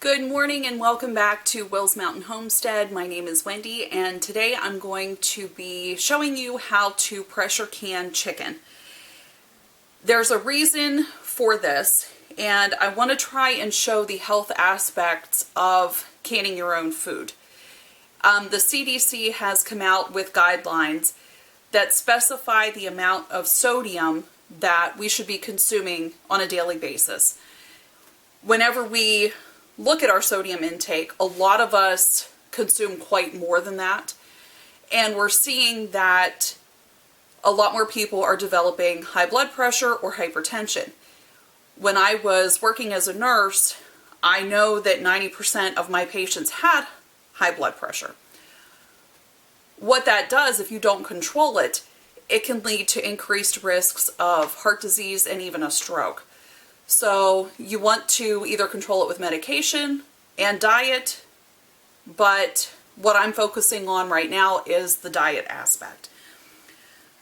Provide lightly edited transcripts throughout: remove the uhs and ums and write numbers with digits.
Good morning and welcome back to Will's Mountain Homestead. My name is Wendy and today I'm going to be showing you how to pressure can chicken. There's a reason for this and I want to try and show the health aspects of canning your own food. The CDC has come out with guidelines that specify the amount of sodium that we should be consuming on a daily basis. Whenever we look at our sodium intake, a lot of us consume quite more than that, and we're seeing that a lot more people are developing high blood pressure or hypertension. When I was working as a nurse, I know that 90% of my patients had high blood pressure. What that does, if you don't control it, it can lead to increased risks of heart disease and even a stroke. So you want to either control it with medication and diet, but what I'm focusing on right now is the diet aspect.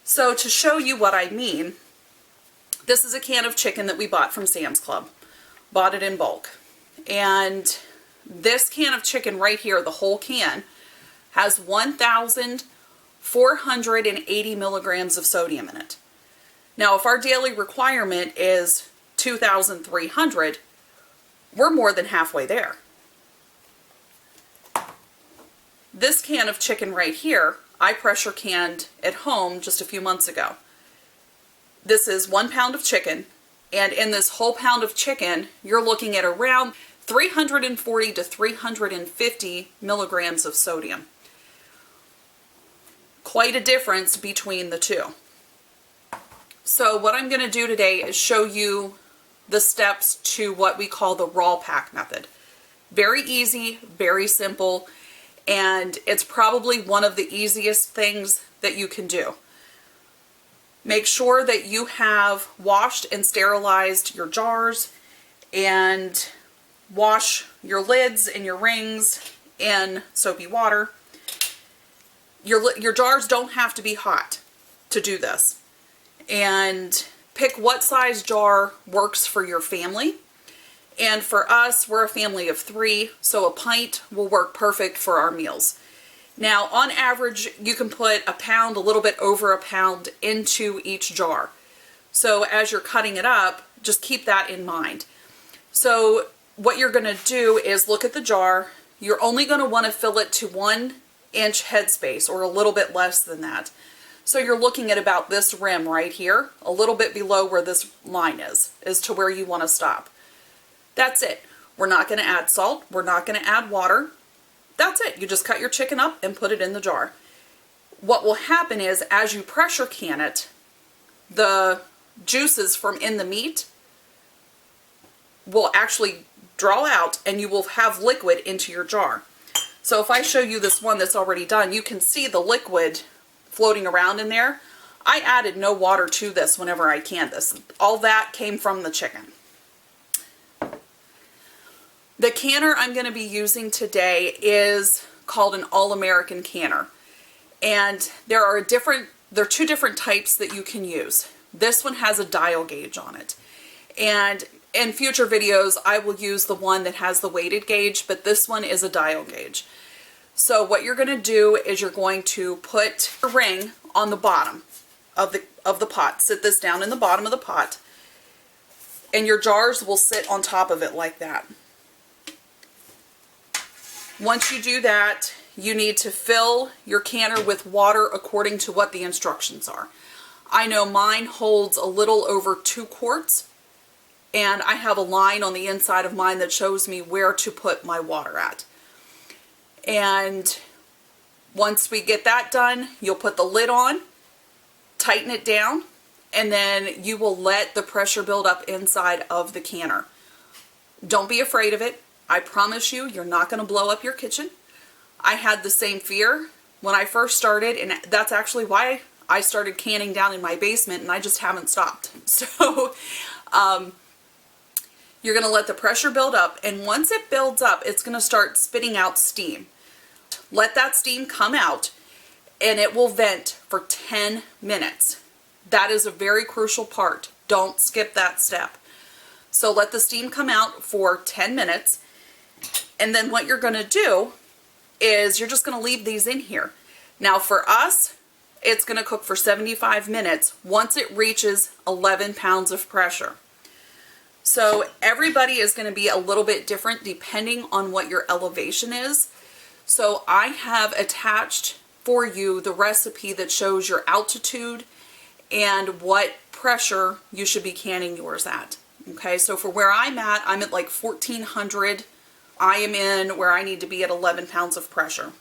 So to show you what I mean, this is a can of chicken that we bought from Sam's Club. Bought it in bulk. And this can of chicken right here, the whole can, has 1,480 milligrams of sodium in it. Now if our daily requirement is 2,300, we're more than halfway there. This can of chicken right here, I pressure canned at home just a few months ago. This is 1 pound of chicken, and in this whole pound of chicken, you're looking at around 340 to 350 milligrams of sodium. Quite a difference between the two. So what I'm going to do today is show you the steps to what we call the raw pack method. Very easy, very simple, and it's probably one of the easiest things that you can do. Make sure that you have washed and sterilized your jars and wash your lids and your rings in soapy water. Your jars don't have to be hot to do this. And pick what size jar works for your family. And for us, we're a family of 3, so a pint will work perfect for our meals. Now, on average, you can put a pound, a little bit over a pound, into each jar. So as you're cutting it up, just keep that in mind. So what you're going to do is look at the jar. You're only going to want to fill it to 1 inch headspace, or a little bit less than that. So you're looking at about this rim right here, a little bit below where this line is to where you want to stop. That's it. We're not going to add salt. We're not going to add water. That's it. You just cut your chicken up and put it in the jar. What will happen is, as you pressure can it, the juices from in the meat will actually draw out and you will have liquid into your jar. So if I show you this one that's already done, you can see the liquid floating around in there. I added no water to this whenever I canned this. All that came from the chicken. The canner I'm going to be using today is called an All-American canner. And there are 2 different types that you can use. This one has a dial gauge on it. And in future videos, I will use the one that has the weighted gauge, but this one is a dial gauge. So what you're going to do is you're going to put a ring on the bottom of the pot. Sit this down in the bottom of the pot, and your jars will sit on top of it like that. Once you do that, you need to fill your canner with water according to what the instructions are. I know mine holds a little over 2 quarts, and I have a line on the inside of mine that shows me where to put my water at. And once we get that done, you'll put the lid on, tighten it down, and then you will let the pressure build up inside of the canner. Don't be afraid of it. I promise you, you're not going to blow up your kitchen. I had the same fear when I first started, and that's actually why I started canning down in my basement, and I just haven't stopped. So, you're going to let the pressure build up, and once it builds up, it's going to start spitting out steam. Let that steam come out, and it will vent for 10 minutes. That is a very crucial part. Don't skip that step. So let the steam come out for 10 minutes. And then what you're going to do is you're just going to leave these in here. Now for us, it's going to cook for 75 minutes once it reaches 11 pounds of pressure. So everybody is going to be a little bit different depending on what your elevation is. So I have attached for you the recipe that shows your altitude and what pressure you should be canning yours at. Okay, so for where I'm at like 1400. I am in where I need to be at 11 pounds of pressure.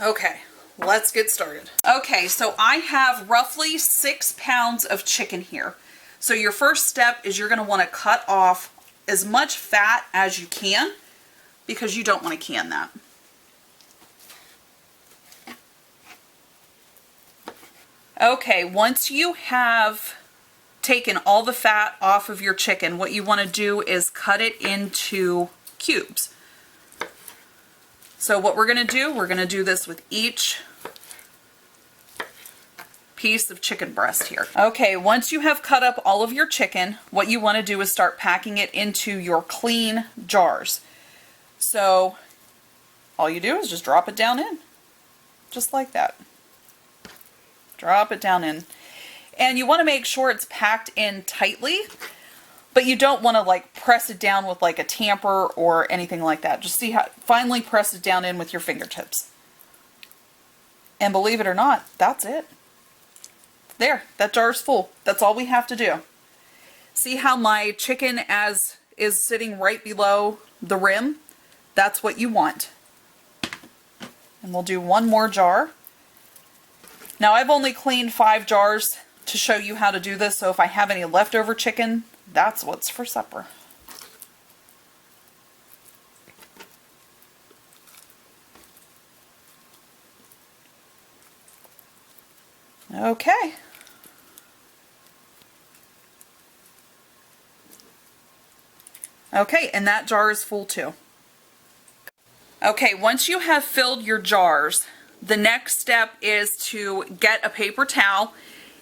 Okay, let's get started. Okay, so I have roughly 6 pounds of chicken here. So your first step is you're going to want to cut off as much fat as you can because you don't want to can that. Okay, once you have taken all the fat off of your chicken, what you want to do is cut it into cubes. So what we're going to do this with each piece of chicken breast here. Okay, once you have cut up all of your chicken, what you want to do is start packing it into your clean jars. So all you do is just drop it down in, just like that. Drop it down in. And you want to make sure it's packed in tightly, but you don't want to like press it down with like a tamper or anything like that. Just see how, finally press it down in with your fingertips. And believe it or not, that's it. There, that jar's full. That's all we have to do. See how my chicken is sitting right below the rim? That's what you want. And we'll do one more jar. Now I've only cleaned 5 jars to show you how to do this, so if I have any leftover chicken, that's what's for supper. Okay. Okay, and that jar is full too. Okay, once you have filled your jars, the next step is to get a paper towel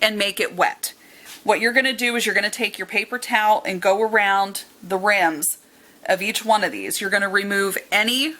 and make it wet. What you're going to do is you're going to take your paper towel and go around the rims of each one of these. You're going to remove any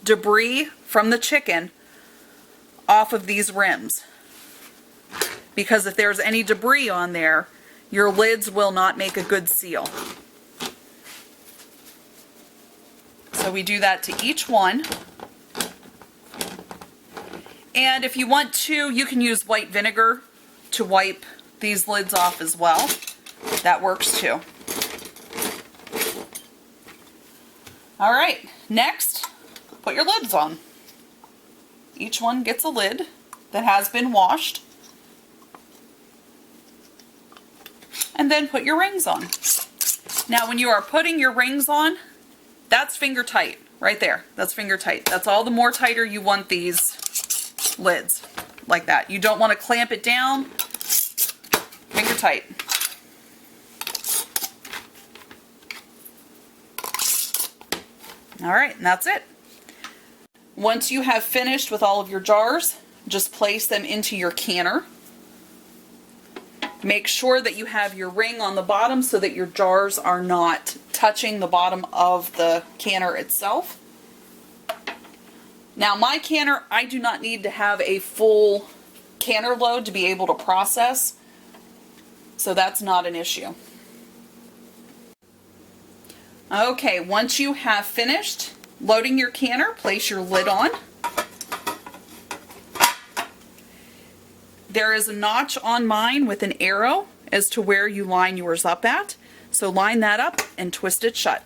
debris from the chicken off of these rims. Because if there's any debris on there, your lids will not make a good seal. So we do that to each one. And if you want to, you can use white vinegar to wipe these lids off as well. That works too. All right, next, put your lids on. Each one gets a lid that has been washed. And then put your rings on. Now when you are putting your rings on, that's finger tight, right there. That's finger tight. That's all the more tighter you want these lids, like that. You don't want to clamp it down. Finger tight. All right, and that's it. Once you have finished with all of your jars, just place them into your canner. Make sure that you have your ring on the bottom so that your jars are not touching the bottom of the canner itself. Now my canner, I do not need to have a full canner load to be able to process, so that's not an issue. Okay, once you have finished loading your canner, place your lid on. There is a notch on mine with an arrow as to where you line yours up at. So line that up and twist it shut.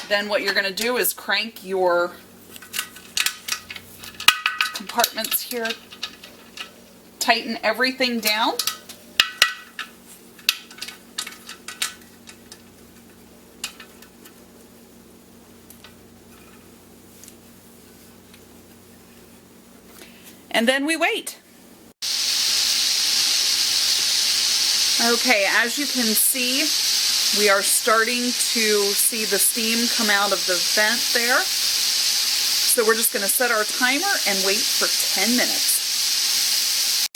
Then what you're going to do is crank your compartments here. Tighten everything down. And then we wait. Okay, as you can see, we are starting to see the steam come out of the vent there. So we're just going to set our timer and wait for 10 minutes.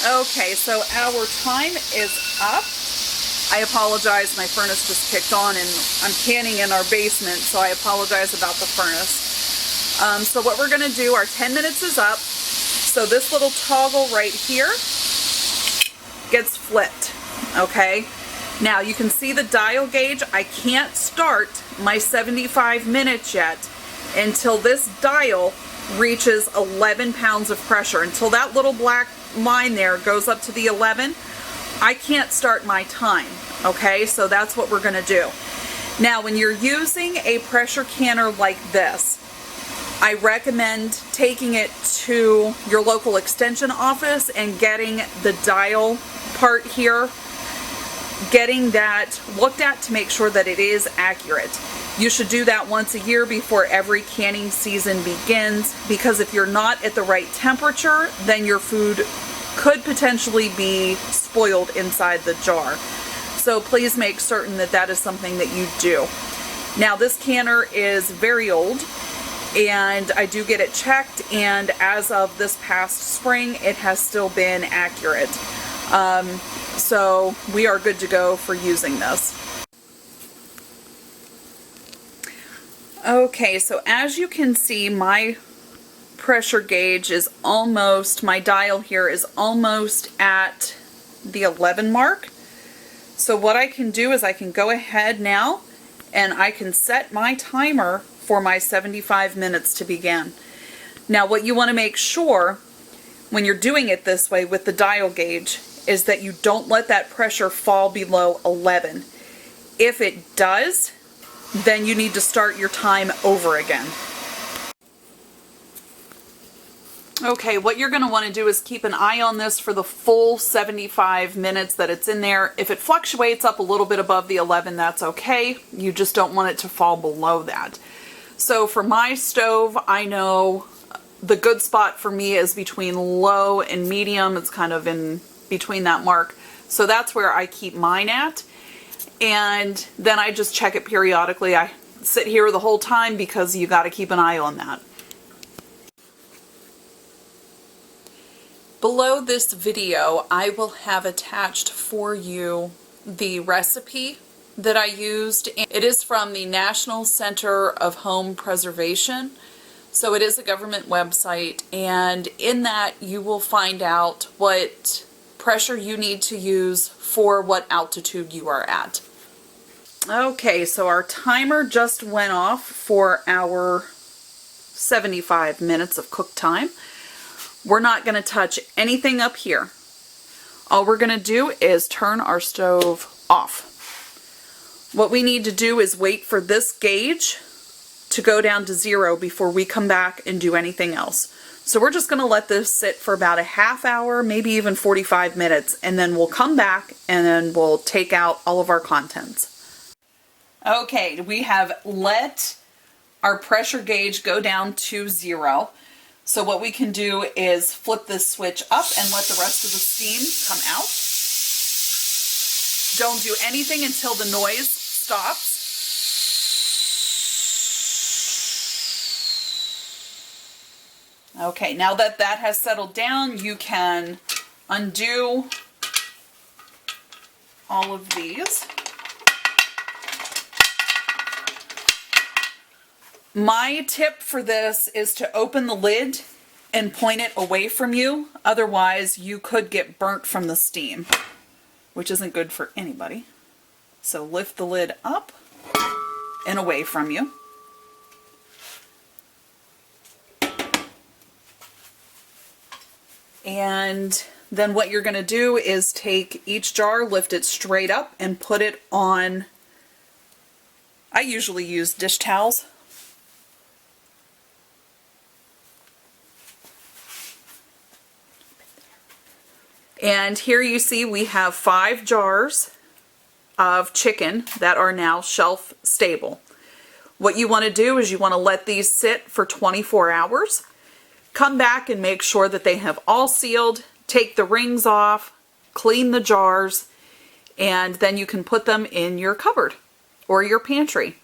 Okay, so our time is up. I apologize, my furnace just kicked on and I'm canning in our basement, so I apologize about the furnace. So what we're going to do, our 10 minutes is up. So this little toggle right here gets flipped, okay? Now you can see the dial gauge. I can't start my 75 minutes yet until this dial reaches 11 pounds of pressure. Until that little black line there goes up to the 11, I can't start my time, okay? So that's what we're gonna do. Now, when you're using a pressure canner like this, I recommend taking it to your local extension office and getting the dial part here, getting that looked at to make sure that it is accurate. You should do that once a year before every canning season begins, because if you're not at the right temperature, then your food could potentially be spoiled inside the jar. So please make certain that that is something that you do. Now, this canner is very old, and I do get it checked, and as of this past spring, it has still been accurate. So we are good to go for using this. Okay, so as you can see, my pressure gauge is almost, my dial here is almost at the 11 mark. So what I can do is I can go ahead now and I can set my timer for my 75 minutes to begin. Now, what you want to make sure when you're doing it this way with the dial gauge is that you don't let that pressure fall below 11. If it does, then you need to start your time over again. Okay, what you're going to want to do is keep an eye on this for the full 75 minutes that it's in there. If it fluctuates up a little bit above the 11, that's okay. You just don't want it to fall below that. So for my stove, I know the good spot for me is between low and medium. It's kind of in between that mark. So that's where I keep mine at. And then I just check it periodically. I sit here the whole time because you got to keep an eye on that. Below this video, I will have attached for you the recipe that I used. It is from the National Center of Home Preservation. So it is a government website, and in that you will find out what pressure you need to use for what altitude you are at. Okay, so our timer just went off for our 75 minutes of cook time. We're not going to touch anything up here. All we're going to do is turn our stove off. What we need to do is wait for this gauge to go down to 0 before we come back and do anything else. So we're just going to let this sit for about a half hour, maybe even 45 minutes, and then we'll come back and then we'll take out all of our contents. Okay, we have let our pressure gauge go down to 0. So what we can do is flip this switch up and let the rest of the steam come out. Don't do anything until the noise stops. Okay, now that that has settled down, you can undo all of these. My tip for this is to open the lid and point it away from you. Otherwise, you could get burnt from the steam, which isn't good for anybody. So lift the lid up and away from you. And then what you're going to do is take each jar, lift it straight up, and put it on, I usually use dish towels. And here you see we have 5 jars of chicken that are now shelf stable. What you want to do is you want to let these sit for 24 hours. Come back and make sure that they have all sealed. Take the rings off, clean the jars, and then you can put them in your cupboard or your pantry.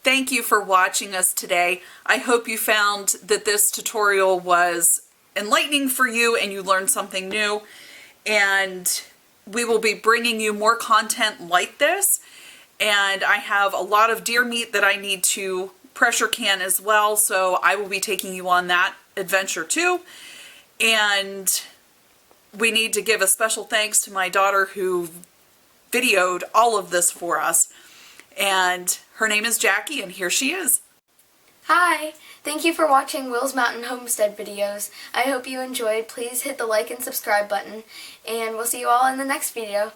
Thank you for watching us today. I hope you found that this tutorial was enlightening for you and you learned something new. And we will be bringing you more content like this. And I have a lot of deer meat that I need to pressure can as well, so I will be taking you on that adventure too. And we need to give a special thanks to my daughter who videoed all of this for us. And her name is Jackie, and here she is. Hi! Thank you for watching Will's Mountain Homestead videos. I hope you enjoyed. Please hit the like and subscribe button, and we'll see you all in the next video.